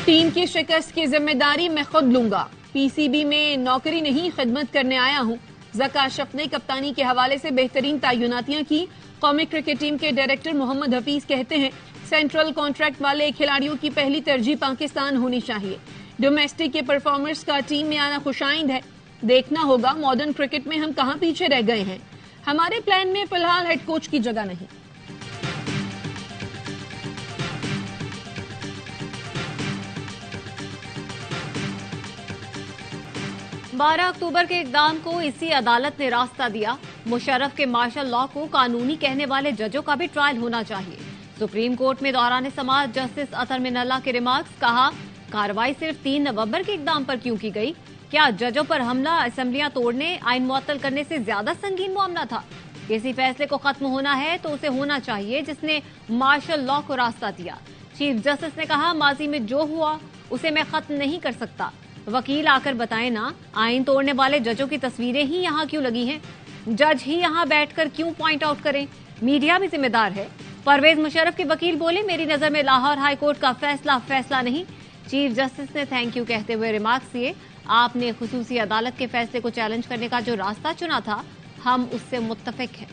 Team की शिकस्त की जिम्मेदारी मैं खुद लूंगा। पीसीबी में नौकरी नहीं खिदमत करने आया हूं। ज़का अशरफ ने कप्तानी के हवाले से बेहतरीन तयनातियां की। कौमी क्रिकेट टीम के डायरेक्टर मोहम्मद हफीज कहते हैं सेंट्रल कॉन्ट्रैक्ट वाले खिलाड़ियों की पहली तरजीह पाकिस्तान होनी चाहिए। डोमेस्टिक के परफॉर्मर्स का टीम में आना खुशाइंद है। देखना होगा मॉडर्न क्रिकेट में हम कहां पीछे रह गए हैं। हमारे प्लान में फिलहाल हेड कोच की जगह नहीं। 12 अक्टूबर के इक़दाम को इसी अदालत ने रास्ता दिया। मुशर्रफ के मार्शल लॉ को कानूनी कहने वाले जजों का भी ट्रायल होना चाहिए। सुप्रीम कोर्ट में दौरान समाअत जस्टिस अतर मिनल्ला के रिमार्क्स। कहा, कार्रवाई सिर्फ 3 नवंबर के इक़दाम पर क्यों की गई? क्या जजों पर हमला असेंबलियां तोड़ने, आइन मुअत्तल करने से ज्यादा संगीन मामला था? किसी फैसले को खत्म होना है तो उसे होना चाहिए जिसने मार्शल लॉ को रास्ता दिया। चीफ जस्टिस ने कहा, माजी में जो हुआ उसे मैं खत्म नहीं कर सकता। वकील आकर बताएं ना, आइन तोड़ने वाले जजों की तस्वीरें ही यहाँ क्यों लगी हैं? जज ही यहाँ बैठकर क्यों पॉइंट आउट करें? मीडिया भी जिम्मेदार है। परवेज मुशर्रफ के वकील बोले, मेरी नजर में लाहौर हाई कोर्ट का फैसला नहीं। चीफ जस्टिस ने थैंक यू कहते हुए रिमार्क्स दिए, आपने खुसूसी अदालत के फैसले को चैलेंज करने का जो रास्ता चुना था, हम उससे मुत्तफिक हैं।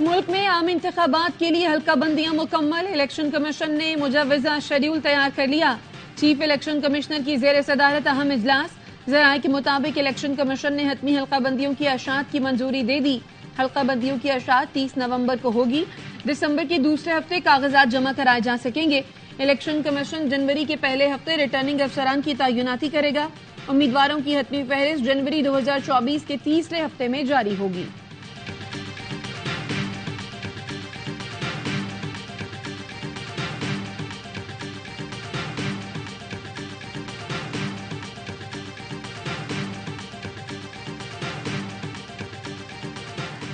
मुल्क में आम इंतखाबात के लिए हल्का बंदियां मुकम्मल। इलेक्शन कमीशन ने मुजव्वजा शेड्यूल तैयार कर लिया। चीफ इलेक्शन कमिश्नर की जेर सदारत अहम इजलास। जराये के मुताबिक इलेक्शन कमीशन ने हतमी हल्का बंदियों की अशात की मंजूरी दे दी। हल्का बंदियों की अशात 30 नवंबर को होगी। दिसंबर के दूसरे हफ्ते कागजात जमा कराए जा सकेंगे। इलेक्शन कमीशन जनवरी के पहले हफ्ते रिटर्निंग अफसरान की तैनाती करेगा। उम्मीदवारों की हतमी फहरिस्त जनवरी 2024 के तीसरे हफ्ते में जारी होगी।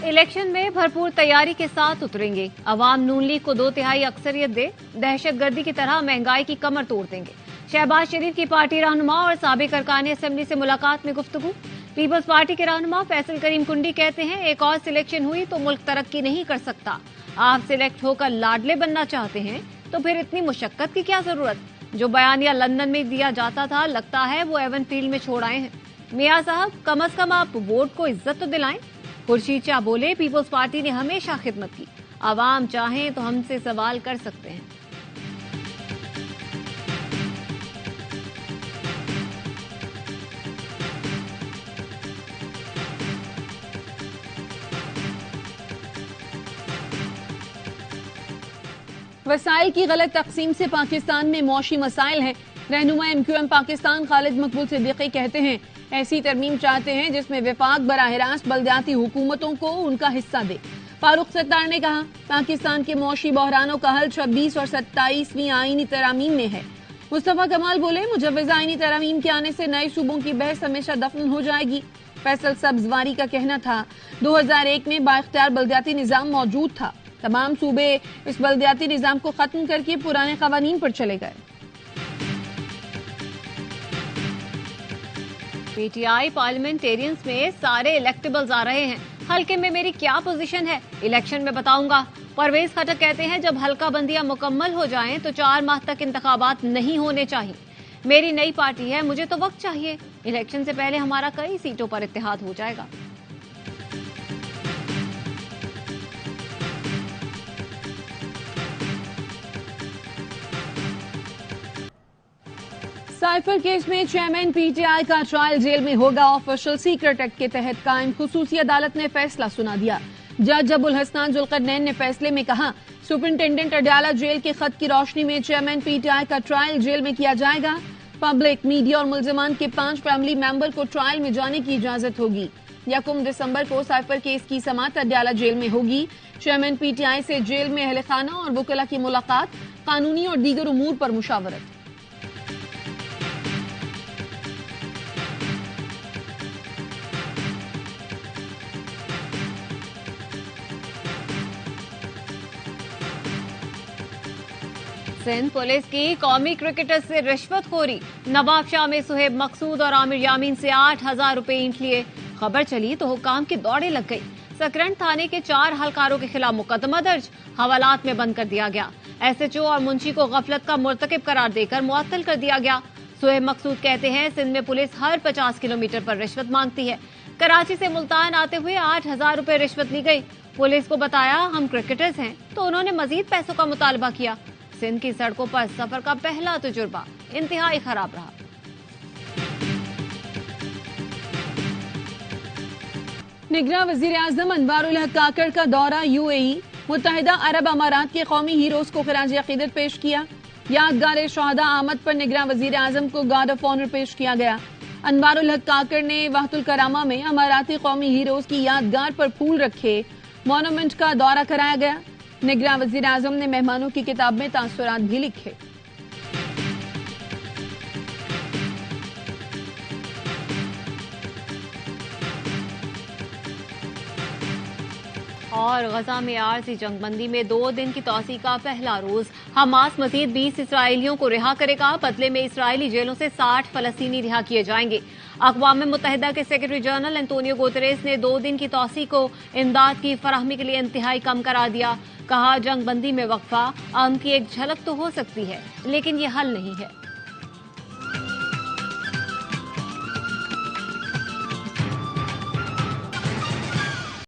इलेक्शन में भरपूर तैयारी के साथ उतरेंगे। अवाम नून लीग को 2/3 अक्सरियत दे, दहशतगर्दी की तरह महंगाई की कमर तोड़ देंगे। शहबाज शरीफ की पार्टी रहनुमा और साबिक अरकान असेंबली से मुलाकात में गुफ्तगू। पीपल्स पार्टी के रहनुमा फैसल करीम कुंडी कहते हैं, एक और सिलेक्शन हुई तो मुल्क तरक्की नहीं कर सकता। आप सिलेक्ट होकर लाडले बनना चाहते हैं तो फिर इतनी मुशक्कत की क्या जरूरत? जो बयानिया लंदन में दिया जाता था, लगता है वो एवन फील्ड में छोड़ आए हैं। मियाँ साहब, कम अज कम आप वोट को इज्जत तो दिलाएं। खुर्शीद शाह बोले, पीपल्स पार्टी ने हमेशा खिदमत की। आवाम चाहें तो हमसे सवाल कर सकते हैं। वसाइल की गलत तकसीम से पाकिस्तान में मौशी मसाइल हैं। रहनुमा MQM पाकिस्तान खालिद मकबूल सिद्दीकी कहते हैं, ऐसी तरमीम चाहते हैं जिसमें विफाक बराह रास्त बल्दियाती हुकूमतों को उनका हिस्सा दे। फारूक सत्तार ने कहा, पाकिस्तान के मौशी बहरानों का हल 26 और 27वीं आईनी तरामीम में है। मुस्तफा कमाल बोले, मुजव्वजा आईनी तरामीम के आने से नए सूबों की बहस हमेशा दफन हो जाएगी। फैसल सब्जवारी का कहना था, 2001 में बाइख्तियार बल्दियाती निजाम मौजूद था। तमाम सूबे इस बल्दियाती निजाम को खत्म करके पुराने कवानीन पर चले गए। पीटीआई पार्लियामेंटेरियंस में सारे इलेक्टेबल्स आ रहे हैं। हल्के में मेरी क्या पोजीशन है, इलेक्शन में बताऊंगा। परवेज खटक कहते हैं, जब हल्का बंदियां मुकम्मल हो जाएं तो 4 माह तक इंतखाबात नहीं होने चाहिए। मेरी नई पार्टी है, मुझे तो वक्त चाहिए। इलेक्शन से पहले हमारा कई सीटों पर इत्तेहाद हो जाएगा। साइफर केस में चेयरमैन PTI का ट्रायल जेल में होगा। ऑफिशियल सीक्रेट एक्ट के तहत कायम खुसूसी अदालत ने फैसला सुना दिया। जज अबुल हसनान जुल्करनैन ने फैसले में कहा, सुपरिंटेंडेंट अडयाला जेल के खत की रोशनी में चेयरमैन PTI का ट्रायल जेल में किया जाएगा। पब्लिक, मीडिया और मुल्जिमान के 5 फैमिली मेंबर को ट्रायल में जाने की इजाजत होगी। 1 दिसंबर को साइफर केस की समाअत अडयाला जेल में होगी। चेयरमैन PTI से जेल में अहले खाना और वकला की मुलाकात, कानूनी और दीगर उमूर पर मुशावरत। सिंध पुलिस की कौमी क्रिकेटर से रिश्वतखोरी। नवाबशाह में सुहेब मकसूद और आमिर यामीन से 8,000 रुपए ईंट लिए। खबर चली तो हुक्काम की दौड़े लग गई। सकरंद थाने के 4 हलकारों के खिलाफ मुकदमा दर्ज, हवालात में बंद कर दिया गया। एसएचओ और मुंशी को गफलत का मुर्तकिब करार देकर मुअत्तल कर दिया गया। सुहेब मकसूद कहते हैं सिंध में पुलिस हर 50 किलोमीटर पर रिश्वत मांगती है। कराची से मुल्तान आते हुए 8,000 रुपए रिश्वत ली गई। पुलिस को बताया हम क्रिकेटर्स हैं तो उन्होंने मजीद पैसों का मुतालबा किया। सिंध की सड़कों पर सफर का पहला तजुर्बा इंतहाई खराब रहा। निगरान वजीर आजम अनवारुल हक काकड़ का दौरा यूएई। मुत्तहिदा अरब अमारात के कौमी हीरोज को खिराज अकीदत पेश किया। यादगार शहादा आमद पर निगरान वजीर आजम को गार्ड ऑफ ऑनर पेश किया गया। अनवारुल हक काकड़ ने वाहतुल करामा में अमाराती कौमी हीरोज की यादगार पर फूल रखे मॉन्यूमेंट का दौरा कराया गया। निगरान वजीर आजम ने मेहमानों की किताब में तासुरात भी लिखे। और गजा में आरजी जंगबंदी में 2 दिन की तोसी का पहला रोज। हमास मजीद 20 इसराइलियों को रिहा करेगा। बदले में इसराइली जेलों से 60 फलस्तीनी रिहा किए जाएंगे। अक़वाम मुत्तहिदा के सेक्रेटरी जनरल एंटोनियो गुतेरेस ने 2 दिन की तोसी को इमदाद की फराहमी के लिए इंतहाई कम करार दिया। कहा जंगबंदी में वक्फा अमन की एक झलक तो हो सकती है लेकिन ये हल नहीं है।